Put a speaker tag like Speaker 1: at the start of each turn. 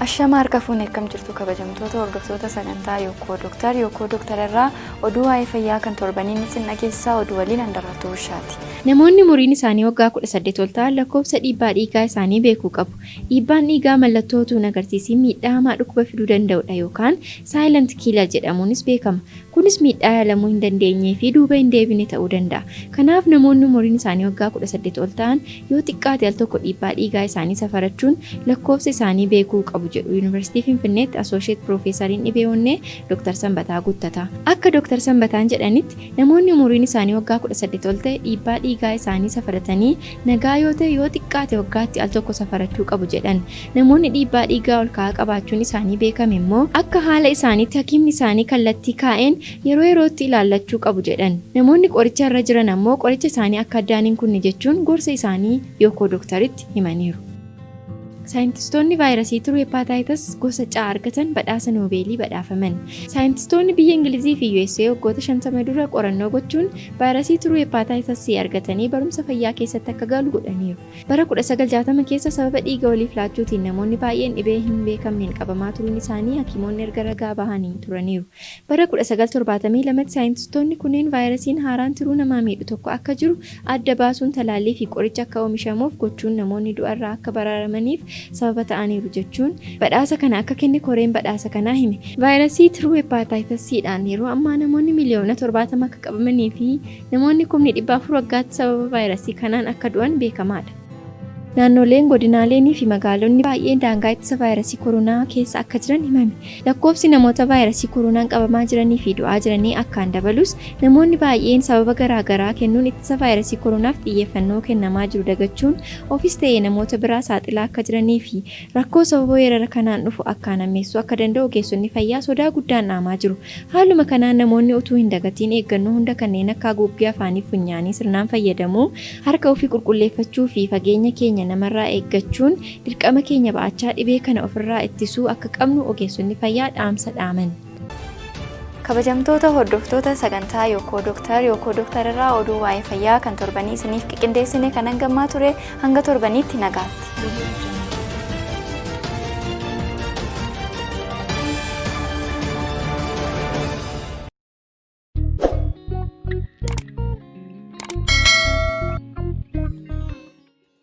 Speaker 1: Ashama harka fuunee akkam jirtu kabajamtoota hordoftoota sagantaa Yookoo Doctor irraa oduu waa'ee fayyaa kan torbaniin isin dhageessaa oduu waliin handarraatu bushaati.
Speaker 2: Namoonni umuriin isaanii waggaa 18 ol ta'an lakkoofsa dhiibbaa dhiigaa isaanii beekuu qabu. Dhiibbaan dhiigaa mallattoo utuu hin agarsiisiin miidhaa hamaa dhukkuba fiduu danda'udha yookaan silent killer jedhamuunis beekama. Kunis miidhaa yaalamuu hin dandeenyee fi duuba hin deebine ta'uu danda'a. Kanaaf namoonni umuriin isaanii waggaa 18 ol ta'an yoo xiqqaate al tokko dhiibbaa dhiigaa isaanii safarachuun lakkoofsa isaanii beekuu qabu jedhu Yuunivarsiitii Finfinneetti Associate Professoriin dhibeewwannee Dr. Sanbataa Guuttataa. Akka Dr. Sanbataan jedhanitti namoonni umuriin isaanii waggaa 18 ol ta'e dhiibbaa dhiigaa isaanii safaratanii nagaa yoo ta'e yoo xiqqaate waggaatti al tokko safarachuu qabu jedhan. Namoonni dhiibbaa dhiigaa ol ka'aa qabaachuun isaanii beekame immoo akka haala isaaniitti hakiimni isaanii kallattii kaa'een yeroo yerootti ilaallachuu qabu jedhan. Namoonni qoricha irra jiran ammoo qoricha isaanii akka addaan hin kunne jechuun gorsa isaanii Yookoo Doctoritti himaniiru. Saayintistoonni vaayirasii turuu hepataayitiis gosa C argatan badhaasa Noobeelii badhaafaman. Saayintistoonni biyya Ingilizii fi USA waggoota 50 dura qorannoo gochuun vaayirasii turuu hepataayitiis C argatanii barumsa fayyaa keessatti akka galu godhaniiru. Bara 1960 keessa sababa dhiiga waliif laachuutiin namoonni baay'een dhibee hin beekamneen qabamaa turuun isaanii hakiimonni erga ragaa bahanii turaniiru. Bara 1972 saayintistoonni kunneen vaayirasiin haaraan turuu namaa miidhu tokko akka jiru adda baasuun talaallii fi qoricha akka oomishamuuf gochuun namoonni du'arraa akka baraaramaniif sababa ta'aniiru jechuun badhaasa kana akka kenne koreen badhaasa kanaa hime. Vaayirasii turuu hepataayitiis C'dhaan yeroo ammaa namoonni miliyoona 70 akka qabamanii fi namoonni 400,000 waggaatti sababa vaayirasii kanaan akka du'an beekamaadha. Naannoleen godinaaleenii fi magaalonni baay'een daangaa ittisa vaayirasii koronaa keessa akka jiran himame. Lakkoofsi namoota vaayirasii koronaan qabamaa jiranii fi du'aa jiranii akkaan dabalus namoonni baay'een sababa garaagaraa kennuun ittisa vaayirasii koronaaf xiyyeeffannoo kennamaa jiru dagachuun ofis ta'ee namoota biraa saaxilaa akka jiranii fi rakkoo sababa weerara kanaan dhufu akkaan hammeessuu akka danda'u ogeessonni fayyaa sodaa guddaan dhaamaa jiru. Haaluma kanaan namoonni utuu hin dagatiin eeggannoo hunda kanneen akka haguuggii afaanii funyaanii sirnaan fayyadamuu, harka ofii qulqulleeffachuu fi fageenya keenya namarraa eeggachuun dirqama keenya ba'achaa dhibee kana ofirraa ittisuu akka qabnu ogeessonni fayyaa dhaamsa dhaaman.
Speaker 1: Kabajamtoota hordoftoota sagantaa Yookoo Doctor irraa oduu waa'ee fayyaa kan torbanii isiniif qindeessine kan hangamaa ture hanga torbaniitti nagaatti.